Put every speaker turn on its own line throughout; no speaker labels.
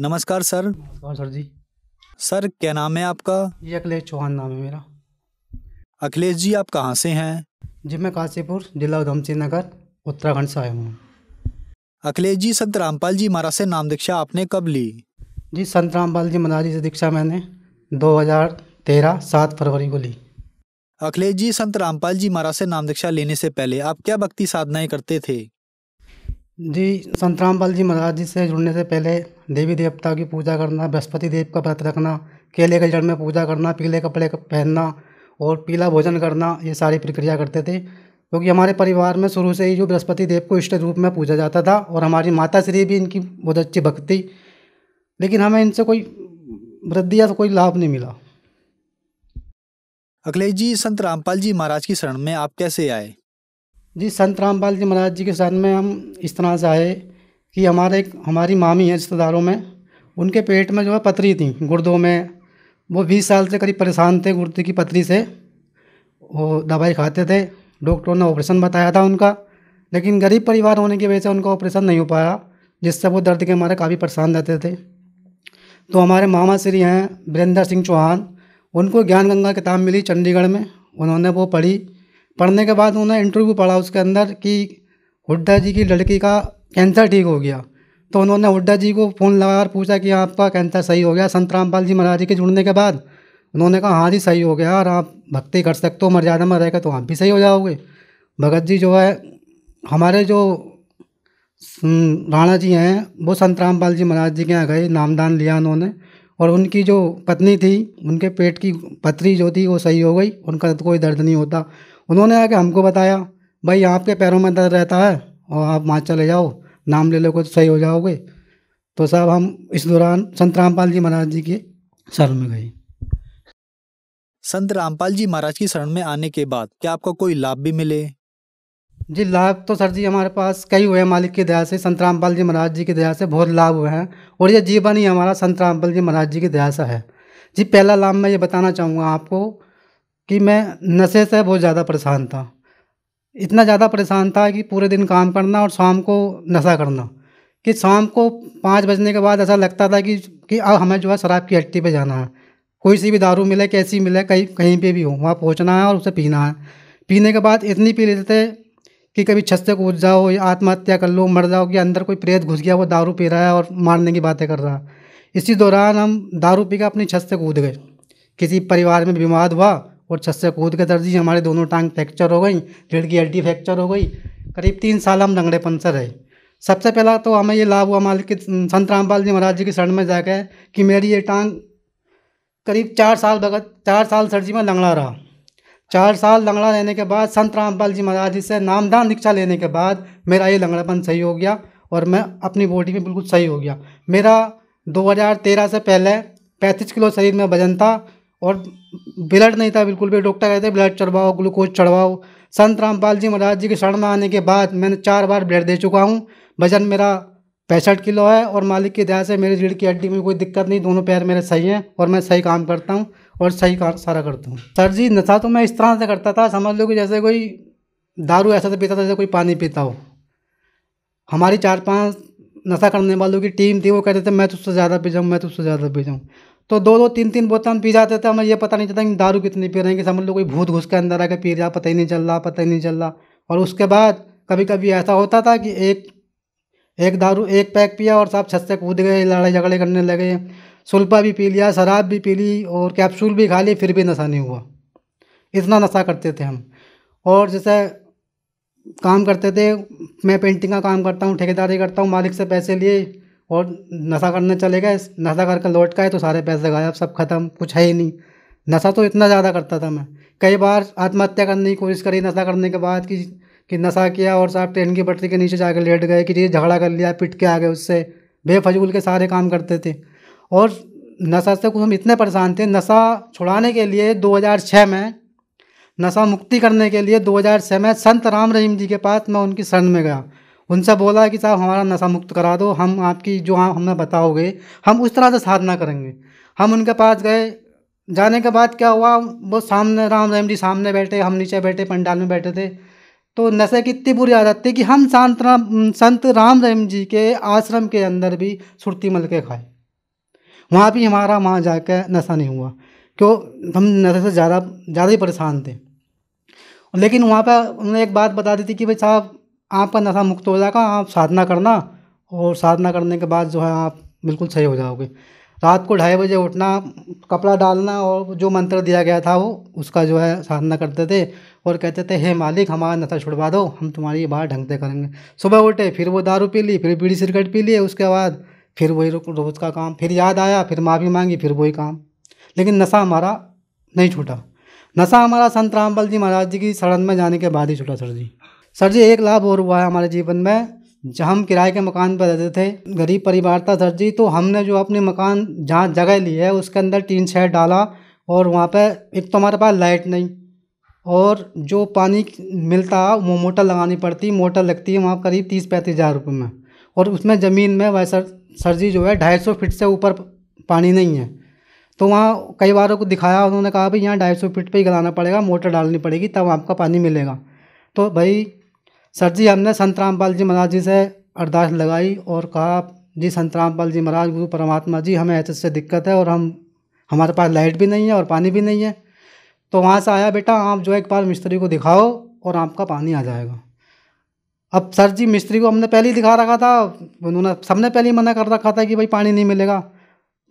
नमस्कार सर।
नमस्कार सर जी।
सर क्या नाम है आपका?
ये अखिलेश चौहान नाम है मेरा।
अखिलेश जी, आप कहाँ से हैं?
जी मैं काशीपुर जिला उधम सिंह नगर उत्तराखंड से आया हूँ।
अखिलेश जी, संत रामपाल जी महाराज से नाम दीक्षा आपने कब ली?
जी संत रामपाल जी महाराज जी से दीक्षा मैंने 2013 7 फरवरी को ली।
अखिलेश जी, संत रामपाल जी महाराज से नाम दीक्षा लेने से पहले आप क्या भक्ति साधनाएं करते थे?
जी संत रामपाल जी महाराज जी से जुड़ने से पहले देवी देवता की पूजा करना, बृहस्पति देव का व्रत रखना, केले के जड़ में पूजा करना, पीले कपड़े पहनना और पीला भोजन करना, ये सारी प्रक्रिया करते थे। क्योंकि हमारे परिवार में शुरू से ही जो बृहस्पति देव को इष्ट रूप में पूजा जाता था और हमारी माता श्री भी इनकी बहुत अच्छी भक्ति, लेकिन हमें इनसे कोई वृद्धि या कोई लाभ नहीं मिला।
अखिलेश जी, संत रामपाल जी महाराज की शरण में आप कैसे आए?
जी संत रामपाल जी महाराज जी के शरण में हम इस तरह से आए कि हमारी मामी है रिश्तेदारों में, उनके पेट में जो है पथरी थी गुर्दों में। वो 20 साल से करीब परेशान थे गुर्दे की पथरी से। वो दवाई खाते थे, डॉक्टरों ने ऑपरेशन बताया था उनका, लेकिन गरीब परिवार होने की वजह से उनका ऑपरेशन नहीं हो पाया, जिससे वो दर्द के मारे काफ़ी परेशान रहते थे। तो हमारे मामा श्री हैं वीरेंद्र सिंह चौहान, उनको ज्ञान गंगा किताब मिली चंडीगढ़ में, उन्होंने वो पढ़ी। पढ़ने के बाद उन्होंने इंटरव्यू पढ़ा उसके अंदर कि हुड्डा जी की लड़की का कैंसर ठीक हो गया। तो उन्होंने हुड्डा जी को फ़ोन लगा और पूछा कि आपका कैंसर सही हो गया? संत रामपाल जी महाराज जी के जुड़ने के बाद उन्होंने कहा हाँ जी सही हो गया, और आप भक्ति कर सकते हो, मर्यादा में रहेगा तो आप भी सही हो जाओगे। भगत जी जो है हमारे जो राणा जी हैं, वो संत रामपाल जी महाराज जी के यहाँ गए, नामदान लिया उन्होंने, और उनकी जो पत्नी थी उनके पेट की पथरी जो थी वो सही हो गई, उनका कोई दर्द नहीं होता। उन्होंने आके हमको बताया भाई आपके पैरों में दर्द रहता है और आप वहाँ चले जाओ, नाम ले लो तो सही हो जाओगे। तो साहब हम इस दौरान संत रामपाल जी महाराज जी के शरण में गए।
संत रामपाल जी महाराज की शरण में आने के बाद क्या आपको कोई लाभ भी मिले?
जी लाभ तो सर जी हमारे पास कई हुए हैं, मालिक की दया से, संत रामपाल जी महाराज जी की दया से बहुत लाभ हुए हैं, और ये जीवन ही हमारा संत रामपाल जी महाराज जी की दया से है। जी पहला लाभ मैं ये बताना चाहूँगा आपको कि मैं नशे से बहुत ज़्यादा परेशान था। इतना ज़्यादा परेशान था कि पूरे दिन काम करना और शाम को नशा करना, कि शाम को 5 बजने के बाद ऐसा लगता था कि अब हमें जो है शराब की हट्टी पे जाना है। कोई सी भी दारू मिले, कैसी मिले, कहीं कहीं पे भी हो, वहाँ पहुँचना है और उसे पीना है। पीने के बाद इतनी पी लेते थे कि कभी छत से कूद जाओ या आत्महत्या कर लो, मर जाओ, कि अंदर कोई प्रेत घुस गया, वो दारू पी रहा है और मारने की बातें कर रहा है। इसी दौरान हम दारू पी के अपनी छत से कूद गए। किसी परिवार में बीमार हुआ और छत से कूद के दर्जी हमारे दोनों टांग फ्रैक्चर हो गई, रीढ़ की हड्डी फ्रैक्चर हो गई। करीब 3 साल हम लंगड़ेपन से रहे। सबसे पहला तो हमें ये लाभ हुआ मालिक के संत रामपाल जी महाराज जी की शरण में जाकर कि मेरी ये टांग करीब 4 साल सर जी मैं लंगड़ा रहा। 4 साल लंगड़ा रहने के बाद संत रामपाल जी महाराज जी से नामदान दीक्षा लेने के बाद मेरा ये लंगड़ापन सही हो गया और मैं अपनी बॉडी में बिल्कुल सही हो गया। मेरा 2013 से पहले 35 किलो शरीर में वजन था और ब्लड नहीं था बिल्कुल भी। डॉक्टर कहते ब्लड चढ़वाओ, ग्लूकोज चढ़वाओ। संत रामपाल जी महाराज जी के शरण में आने के बाद मैंने 4 बार ब्लड दे चुका हूँ। वजन मेरा 65 किलो है और मालिक की दया से मेरी रीढ़ की हड्डी में कोई दिक्कत नहीं, दोनों पैर मेरे सही हैं और मैं सही काम करता हूँ और सही काम सारा करता हूँ। सर जी नशा तो मैं इस तरह से करता था, समझ लो कि जैसे कोई दारू ऐसा से पीता था जैसे कोई पानी पीता हो। हमारी 4-5 नशा करने वालों की टीम थी, वो कहते थे मैं तुझसे ज़्यादा पी जाऊँ, मैं तुझसे ज़्यादा पी जाऊँ। तो 2-2 3-3 बोतल पी जाते थे, हमें ये पता नहीं चलता कि दारू कितनी पी रहे हैं, कि समझ लो कोई भूत घुस के अंदर आके पी रहा, पता ही नहीं चल रहा, पता ही नहीं चल रहा। और उसके बाद कभी कभी ऐसा होता था कि एक दारू एक पैक पिया और साहब छत से कूद गए, लड़ाई झगड़े करने लगे। सुल्फा भी पी लिया, शराब भी पी ली और कैप्सूल भी खा ली, फिर भी नशा नहीं हुआ। इतना नशा करते थे हम। और जैसे काम करते थे, मैं पेंटिंग का काम करता हूँ, ठेकेदारी करता हूँ, मालिक से पैसे लिए और नशा करने चले गए। नशा करके लौट के आए तो सारे पैसे गायब, सब खत्म, कुछ है ही नहीं। नशा तो इतना ज़्यादा करता था मैं, कई बार आत्महत्या करने की कोशिश करी नशा करने के बाद, कि नशा किया और साहब ट्रेन की पटरी के नीचे जाकर लेट गए, कि ये झगड़ा कर लिया, पिट के आ गए उससे, बेफजूल के सारे काम करते थे। और नशा से कुछ हम इतने परेशान थे, नशा छुड़ाने के लिए 2006 में, नशा मुक्ति करने के लिए 2006 में संत राम रहीम जी के पास मैं उनकी शरण में गया। उनसे बोला कि साहब हमारा नशा मुक्त करा दो, हम आपकी जो हमें बताओगे हम उस तरह से साधना करेंगे। हम उनके पास गए। जाने के बाद क्या हुआ, वो सामने राम रहीम जी सामने बैठे, हम नीचे बैठे, पंडाल में बैठे थे। तो नशे की इतनी बुरी आदत थी कि हम संत राम रहीम जी के आश्रम के अंदर भी सुरती मल के खाए। वहाँ भी हमारा वहाँ जाकर नशा नहीं हुआ, क्यों, हम नशे से ज़्यादा ही परेशान थे। लेकिन वहाँ पर उन्होंने एक बात बता दी थी कि भाई साहब, आपका नशा मुक्त हो जाएगा, आप साधना करना, और साधना करने के बाद जो है आप बिल्कुल सही हो जाओगे। रात को 2:30 बजे उठना, कपड़ा डालना, और जो मंत्र दिया गया था वो उसका जो है साधना करते थे, और कहते थे हे मालिक हमारा नशा छुड़वा दो, हम तुम्हारी ये बात ढंग से करेंगे। सुबह उठे, फिर वो दारू पी ली, फिर बीड़ी सिगरेट पी लिए, उसके बाद फिर वही रोज़ का काम, फिर याद आया, फिर माफ़ी मांगी, फिर वही काम। लेकिन नशा हमारा नहीं छूटा। नशा हमारा संत रामपाल जी महाराज जी की शरण में जाने के बाद ही छूटा सर जी। सर जी, एक लाभ और हुआ है हमारे जीवन में। जब हम किराए के मकान पर रहते थे, गरीब परिवार था सर जी, तो हमने जो अपने मकान जहाँ जगह ली है उसके अंदर टीन शेड डाला, और वहाँ पे एक तो हमारे पास लाइट नहीं, और जो पानी मिलता वो मोटर लगानी पड़ती, मोटर लगती है वहाँ करीब 30-35 हज़ार रुपये में, और उसमें ज़मीन में वैसा सर जी जो है 250 फीट से ऊपर पानी नहीं है। तो वहाँ कई बारों को दिखाया, उन्होंने कहा भाई यहाँ 250 फीट पे ही गलाना पड़ेगा, मोटर डालनी पड़ेगी तब आपका पानी मिलेगा। तो भाई सर जी, हमने संत रामपाल जी महाराज जी से अरदास लगाई और कहा जी संत रामपाल जी महाराज, गुरु परमात्मा जी, हमें ऐसे दिक्कत है, और हमारे पास लाइट भी नहीं है और पानी भी नहीं है। तो वहाँ से आया बेटा, आप जो एक बार मिस्त्री को दिखाओ और आपका पानी आ जाएगा। अब सर जी, मिस्त्री को हमने पहले ही दिखा रखा था, उन्होंने सबने पहले ही मना कर रखा था कि भाई पानी नहीं मिलेगा।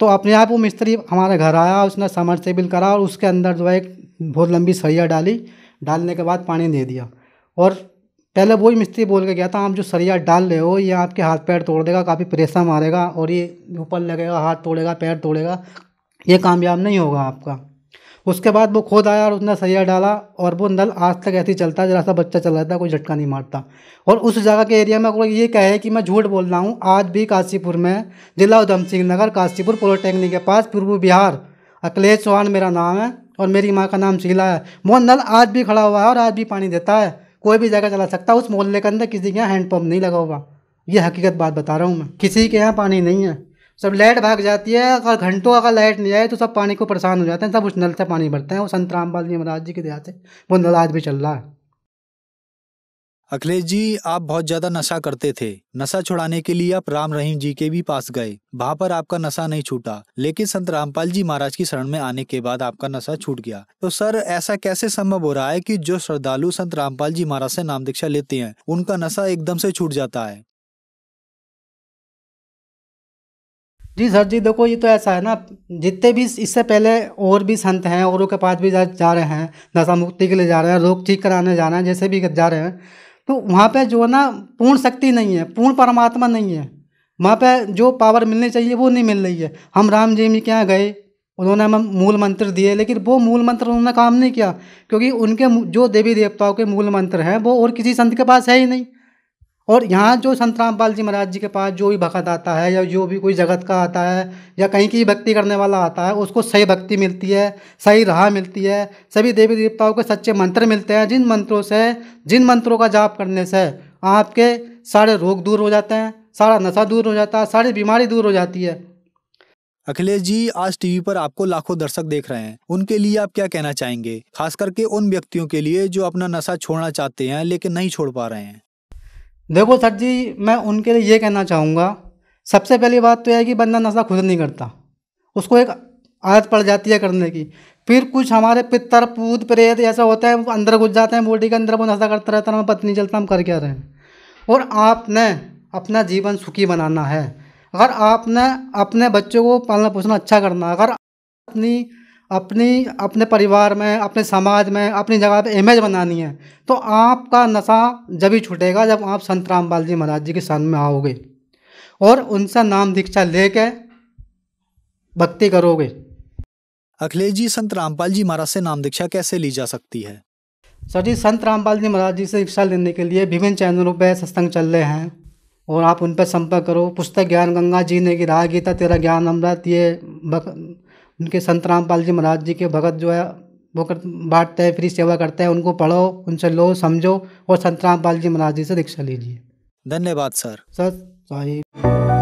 तो अपने आप वो मिस्त्री हमारे घर आया, उसने समरसेबल करा, और उसके अंदर जो है एक बहुत लंबी सरिया डाली, डालने के बाद पानी दे दिया। और पहले वही मिस्त्री बोल के गया था, आप जो सरिया डाल रहे हो ये आपके हाथ पैर तोड़ देगा, काफ़ी प्रेशर मारेगा, और ये ऊपर लगेगा, हाथ तोड़ेगा, पैर तोड़ेगा, ये कामयाब नहीं होगा आपका। उसके बाद वो खुद आया और उसने सरिया डाला, और वो नल आज तक ऐसे ही चलता है, जरा सा बच्चा चल रहा था, कोई झटका नहीं मारता। और उस जगह के एरिया में कोई ये कहे कि मैं झूठ बोल रहा हूँ, आज भी काशीपुर में, जिला उधम सिंह नगर, काशीपुर पॉलिटेक्निक के पास, पूर्व बिहार, अखिलेश चौहान मेरा नाम है, और मेरी माँ का नाम शीला है। वो नल आज भी खड़ा हुआ है और आज भी पानी देता है, कोई भी जगह चला सकता है। उस मोहल्ले के अंदर किसी के यहाँ हैंडपम्प नहीं लगा हुआ, ये हकीकत बात बता रहा हूँ मैं। किसी के यहाँ पानी नहीं है, सब लाइट भाग जाती है, अगर घंटों अगर लाइट नहीं आए तो सब पानी को परेशान हो जाते हैं, सब उस नल से पानी भरते हैं। वो संत रामपाल जी महाराज जी की दया से वो नल आज भी चल रहा है।
अखिलेश जी, आप बहुत ज्यादा नशा करते थे। नशा छुड़ाने के लिए आप राम रहीम जी के भी पास गए, वहां पर आपका नशा नहीं छूटा, लेकिन संत रामपाल जी महाराज की शरण में आने के बाद आपका नशा छूट गया। तो सर, ऐसा कैसे संभव हो रहा है कि जो श्रद्धालु संत रामपाल जी महाराज से नाम दीक्षा लेते हैं उनका नशा एकदम से छूट जाता है?
जी सर जी, देखो ये तो ऐसा है ना, जितने भी इससे पहले और भी संत हैं, औरों के पास भी जा रहे हैं, नशा मुक्ति के लिए जा रहे हैं, रोग ठीक कराने जा रहे हैं, जैसे भी जा रहे हैं, तो वहाँ पे जो है ना पूर्ण शक्ति नहीं है, पूर्ण परमात्मा नहीं है, वहाँ पे जो पावर मिलनी चाहिए वो नहीं मिल रही है। हम राम जी के यहाँ गए, उन्होंने हमें मूल मंत्र दिए, लेकिन वो मूल मंत्र उन्होंने काम नहीं किया, क्योंकि उनके जो देवी देवताओं के मूल मंत्र हैं वो और किसी संत के पास है ही नहीं। और यहाँ जो संत रामपाल जी महाराज जी के पास जो भी भक्त आता है, या जो भी कोई जगत का आता है, या कहीं की भक्ति करने वाला आता है, उसको सही भक्ति मिलती है, सही राह मिलती है, सभी देवी देवताओं के सच्चे मंत्र मिलते हैं, जिन मंत्रों का जाप करने से आपके सारे रोग दूर हो जाते हैं, सारा नशा दूर हो जाता है, सारी बीमारी दूर हो जाती है।
अखिलेश जी, आज टीवी पर आपको लाखों दर्शक देख रहे हैं, उनके लिए आप क्या कहना चाहेंगे, खास करके उन व्यक्तियों के लिए जो अपना नशा छोड़ना चाहते हैं लेकिन नहीं छोड़ पा रहे हैं?
देखो सर जी, मैं उनके लिए ये कहना चाहूँगा, सबसे पहली बात तो यह है कि बंदा नशा खुद नहीं करता, उसको एक आदत पड़ जाती है करने की। फिर कुछ हमारे पितर पूत प्रेत ऐसा होता है, वो अंदर घुस जाते हैं बॉडी के अंदर, वो नशा करता रहता है, हमें पता नहीं चलता हम कर क्या रहे हैं। और आपने अपना जीवन सुखी बनाना है, अगर आपने अपने बच्चों को पालना पोसना अच्छा करना है, अगर अपनी अपनी अपने परिवार में, अपने समाज में, अपनी जगह पे इमेज बनानी है, तो आपका नशा जब ही छूटेगा जब आप संत रामपाल जी महाराज जी के शरण में आओगे और उनसे नाम दीक्षा लेके भक्ति करोगे।
अखिलेश जी, संत रामपाल जी महाराज से नाम दीक्षा कैसे ली जा सकती है?
सर जी, संत रामपाल जी महाराज जी से दीक्षा लेने के लिए विभिन्न चैनलों पे सत्संग चल रहे हैं, और आप उन पर संपर्क करो। पुस्तक ज्ञान गंगा, जीने की राह, गीता तेरा ज्ञान अमृत, ये उनके संत रामपाल जी महाराज जी के भगत जो है वो बांटते हैं, फ्री सेवा करते हैं, उनको पढ़ो, उनसे लो, समझो, और संत रामपाल जी महाराज जी से दीक्षा लीजिए।
धन्यवाद सर।
सर साहिब।